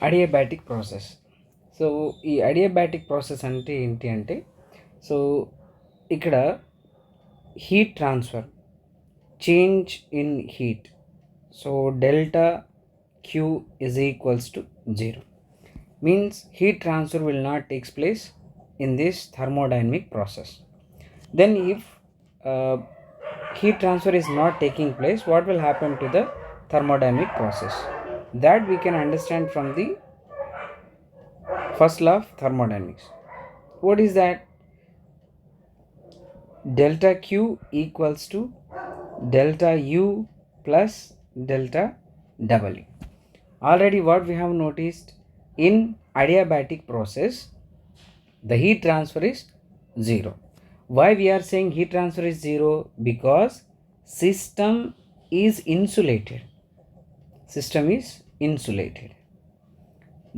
Adiabatic process. So ఈ adiabatic process అంటే ఏంటి అంటే, సో ఇక్కడ heat transfer, change in heat, so delta Q is equals to 0, means heat transfer will not take place in this thermodynamic process. Then if uh, heat transfer is not taking place, what will happen to the thermodynamic process? That we can understand from the first law of thermodynamics. What is that? Delta Q equals to delta U plus delta W. Already what we have noticed, in adiabatic process the heat transfer is 0. Why we are saying heat transfer is 0? Because system is insulated. System is insulated.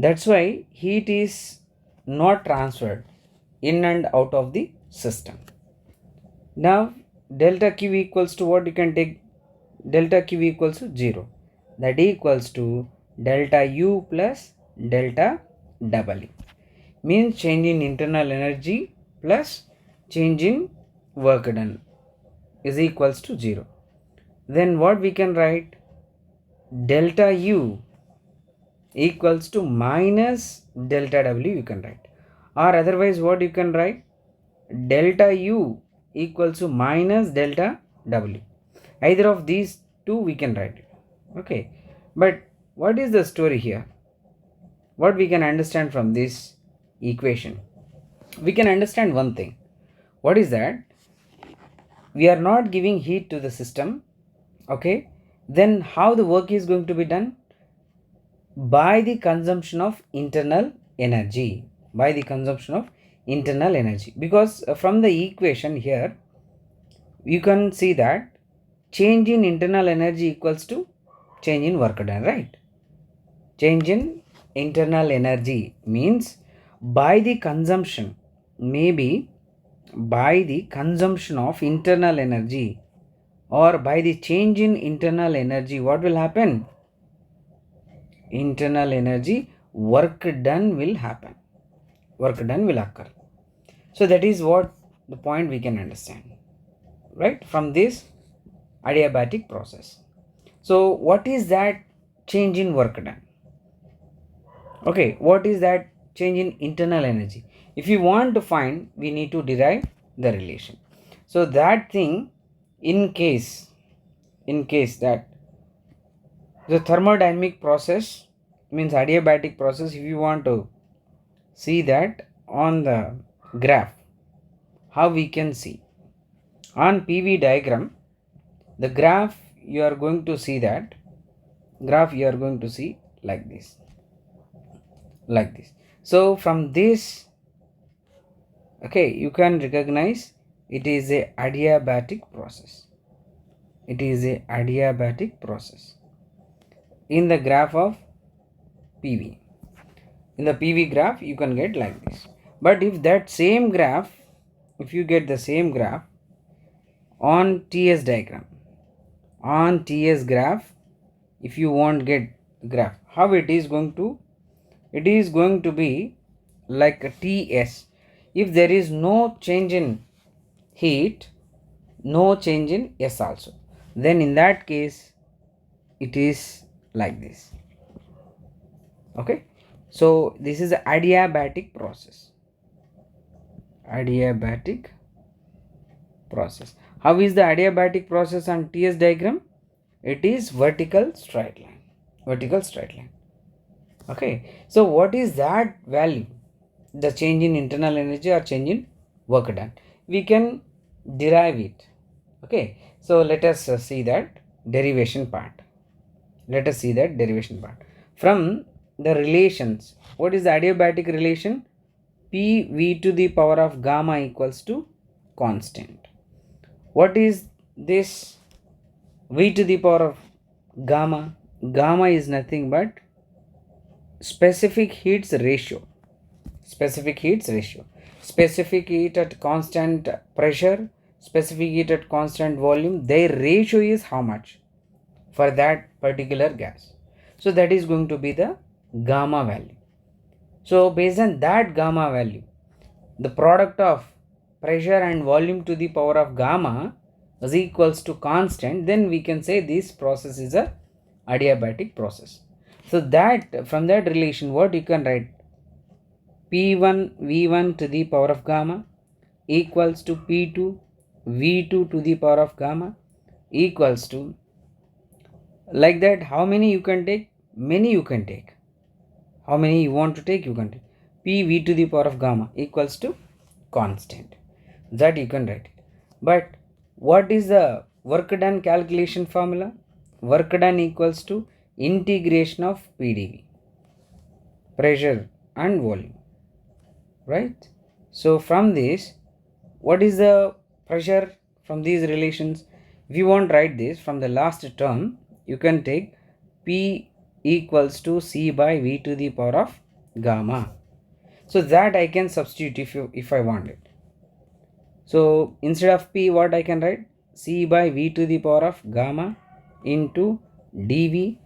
That's why heat is not transferred in and out of the system. Now delta Q equals to what? You can take delta Q equals to 0. That equals to delta U plus delta W. Means change in internal energy plus change in work done is equals to 0. Then what we can write? Delta U equals to minus delta W you can write, or otherwise what you can write? Delta U equals to minus delta W. Either of these two we can write it. Okay, but what is the story here? What we can understand from this equation? We can understand one thing. What is that? We are not giving heat to the system. Okay, then how the work is going to be done? By the consumption of internal energy. By the consumption of internal energy. Because from the equation here you can see that change in internal energy equals to change in work done, right? Change in internal energy means by the consumption, maybe by the consumption of internal energy or by the change in internal energy, what will happen? Internal energy, work done will happen, work done will occur. So that is what the point we can understand, right, from this adiabatic process. So what is that change in work done? Okay, what is that change in internal energy? If you want to find, we need to derive the relation. So that thing, in case that the thermodynamic process means adiabatic process, if you want to see that on the graph, how we can see on PV diagram, the graph you are going to see that graph you are going to see like this. So from this, okay, you can recognize it is a adiabatic process. It is a adiabatic process in the graph of PV. In the PV graph you can get like this. But if that same graph, if you get the same graph on TS diagram, on TS graph, if you won't get graph, how it is going to? It is going to be like a TS. If there is no change in heat, no change in S also, then in that case it is like this. Okay, so this is the adiabatic process. Adiabatic process. How is the adiabatic process on TS diagram? It is vertical straight line. Vertical straight line. Okay, so what is that value? The change in internal energy or change in work done, we can derive it. Okay, so let us see that derivation part. Let us see that derivation part from the relations. What is the adiabatic relation? PV to the power of gamma equals to constant. What is this V to the power of gamma? Gamma is nothing but specific heats ratio. Specific heats ratio. Specific heat at constant pressure, specific heat at constant volume, their ratio is how much for that particular gas. So that is going to be the gamma value. So based on that gamma value, the product of pressure and volume to the power of gamma is equals to constant, then we can say this process is a adiabatic process. So that from that relation, what you can write, P1 V1 to the power of gamma equals to P2 V2 to the power of gamma equals to, like that. How many you can take? Many you can take. How many you want to take, you can take. P V to the power of gamma equals to constant. That you can write it. But what is the work done calculation formula? Work done equals to integration of PdV, pressure and volume, right? So from this, what is the pressure from these relations? If you want to write this from the last term, you can take P equals to C by V to the power of gamma. So that I can substitute if I want it. So instead of P, what I can write? C by V to the power of gamma into dV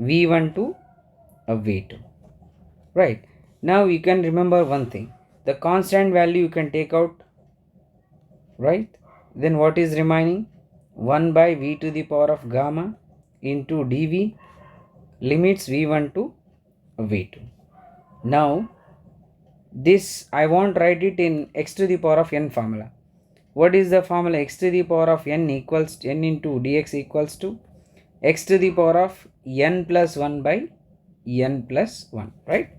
V1 to V2. Right. Now you can remember one thing. The constant value you can take out, right? Then what is remaining? 1 by V to the power of gamma into dV limits V1 to V2. Now this I won't write it in x to the power of n formula. What is the formula? X to the power of n equals to n into dx equals to x to the power of n plus 1 by n plus 1, right?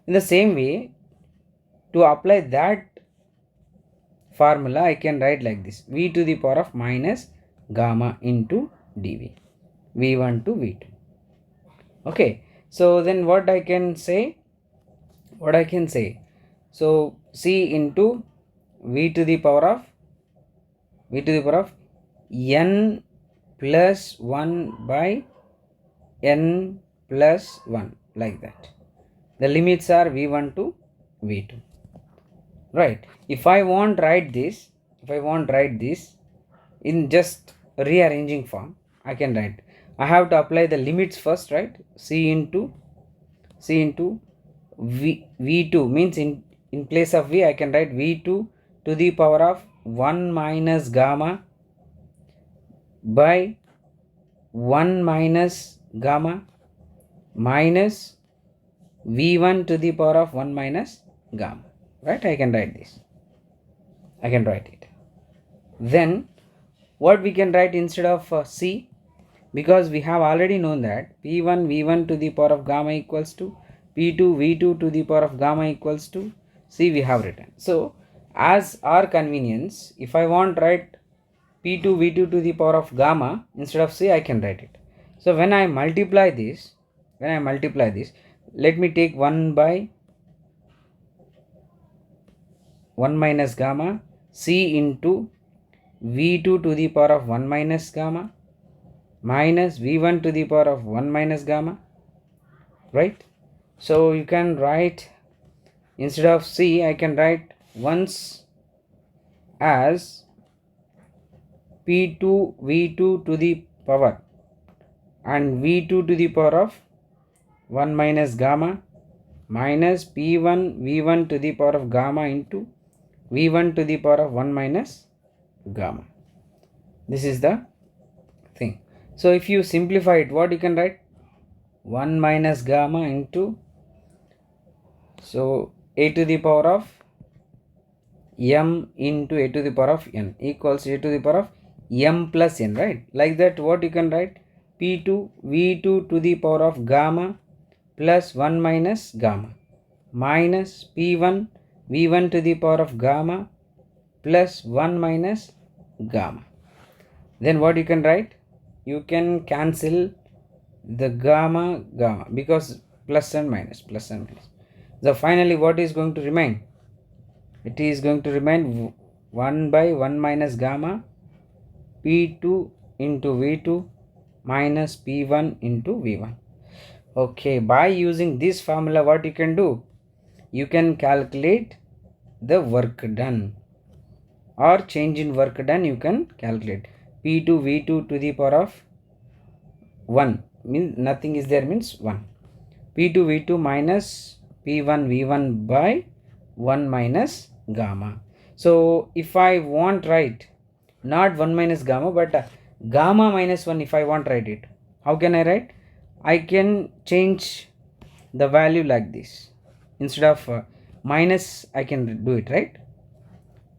In the same way, to apply that formula, I can write like this: v to the power of minus gamma into dv, v1 to v2. Okay, so then what I can say? So c into v to the power of n plus 1 by n plus 1, like that. The limits are v1 to v2, right? If I want write this in just rearranging form, I can write, I have to apply the limits first, right? c into v2 means in place of v, I can write v2 to the power of 1 minus gamma by 1 minus gamma minus v1 to the power of 1 minus gamma, right? I can write this. I can write it. Then what we can write instead of c, because we have already known that p1 v1 to the power of gamma equals to p2 v2 to the power of gamma equals to c, we have written. So as our convenience, if I want write p2 v2 to the power of gamma instead of c, I can write it. So when I multiply this, let me take 1 by 1 minus gamma c into v2 to the power of 1 minus gamma minus v1 to the power of 1 minus gamma, right? So you can write, instead of c, I can write once as p2 v2 to the power and v2 to the power of 1 minus gamma minus p1 v1 to the power of gamma into v1 to the power of 1 minus gamma. This is the thing. So if you simplify it, what you can write? 1 minus gamma into, so a to the power of m into a to the power of n equals a to the power of m plus n, right? Like that, what you can write? p2 v2 to the power of gamma plus 1 minus gamma minus p1 v1 to the power of gamma plus 1 minus gamma. Then what you can write? You can cancel the gamma because plus and minus. So finally what is going to remain? It is going to remain 1 by 1 minus gamma p2 into v2 minus p1 into v1. Okay, by using this formula, what you can do? You can calculate the work done, or change in work done you can calculate. p2 v2 to the power of 1 means nothing is there means 1. P2 V2 minus P1 V1 by 1 minus gamma. So if I want write not 1 minus gamma but gamma minus 1, if I want write it, how can I write? I can change the value like this. Instead of minus, I can do it, right?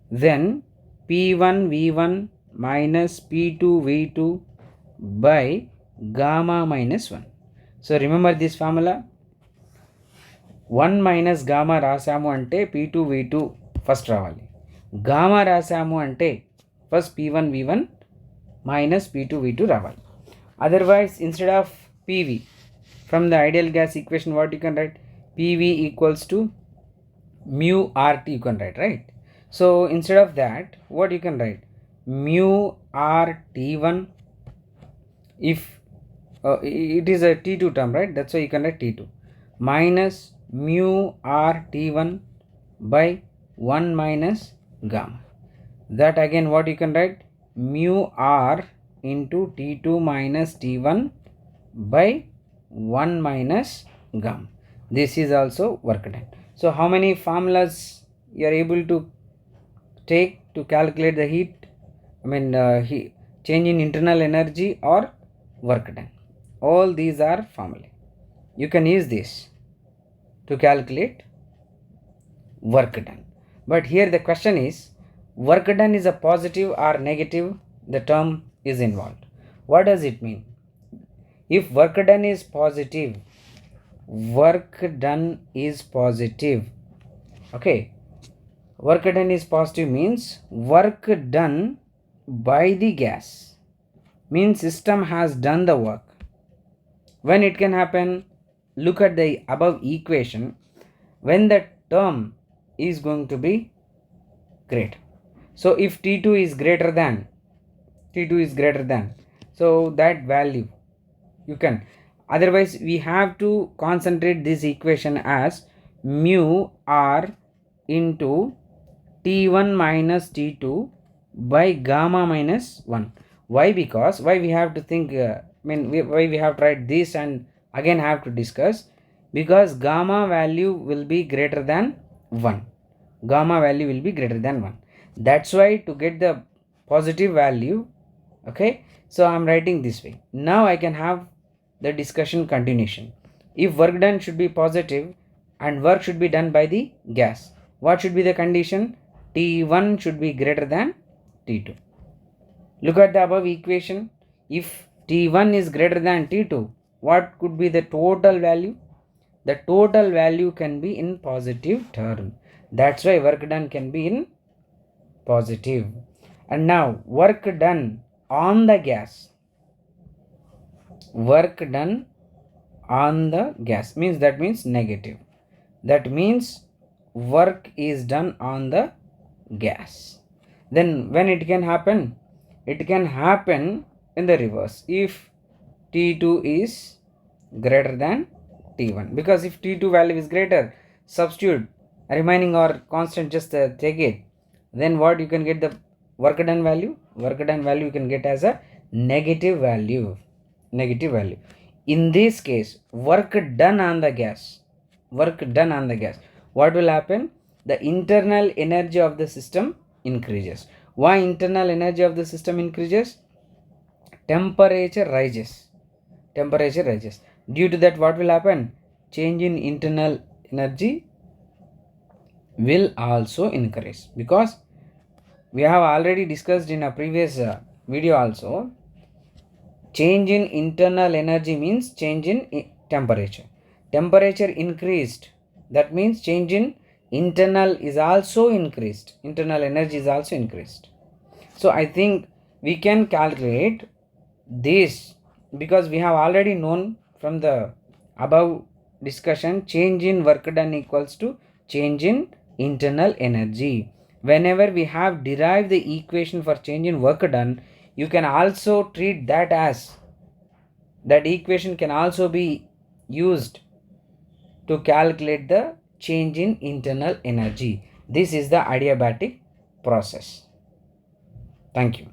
Then P1 V1 minus P2 V2 by gamma minus 1. So remember this formula. 1 minus gamma రాసాము అంటే P2 V2 first రావాలి. Gamma రాసాము అంటే first P1 V1 minus P2 V2 రావాలి. Otherwise instead of PV from the ideal gas equation, what you can write? PV equals to mu RT you can write, right? So instead of that, what you can write? Mu RT1, if it is a T2 term, right? That's why you can write T2 minus mu R T1 by 1 minus gamma. That again what you can write? Mu R into T2 minus T1 by 1 minus gamma. This is also work done. So how many formulas you are able to take to calculate the heat? Change in internal energy or work done. All these are formulae. You can use this to calculate work done. But here the question is, work done is a positive or negative? The term is involved. What does it mean? If work done is positive, work done is positive. Okay, work done is positive means work done by the gas, means system has done the work. When it can happen? Look at the above equation. When the term is going to be greater, so if T2 is greater than, so that value you can, otherwise we have to concentrate this equation as mu R into T1 minus T2 by gamma minus 1. Why? Because why we have to think, why we have to write this and again have to discuss? Because gamma value will be greater than 1. Gamma value will be greater than 1. That's why to get the positive value, okay, so I am writing this way. Now I can have the discussion continuation. If work done should be positive and work should be done by the gas, what should be the condition? T1 should be greater than T2. Look at the above equation. If T1 is greater than T2, what could be the total value? The total value can be in positive term. That's why work done can be in positive. And now work done on the gas. Work done on the gas means, that means negative. That means work is done on the gas. Then when it can happen? It can happen in the reverse. If T2 is greater than T1, because if T2 value is greater, substitute remaining or constant, just take it. Then what you can get? The work done value. Work done value you can get as a negative value. Negative value. In this case, work done on the gas. Work done on the gas. What will happen? The internal energy of the system increases. Why internal energy of the system increases? Temperature rises. Temperature rises. Due to that, what will happen? Change in internal energy will also increase, because we have already discussed in a previous video also. Change in internal energy means change in temperature. Temperature increased, that means change in internal is also increased. Internal energy is also increased. So I think we can calculate this, because we have already known from the above discussion, change in work done equals to change in internal energy. Whenever we have derived the equation for change in work done, you can also treat that as, that equation can also be used to calculate the change in internal energy. This is the adiabatic process. Thank you.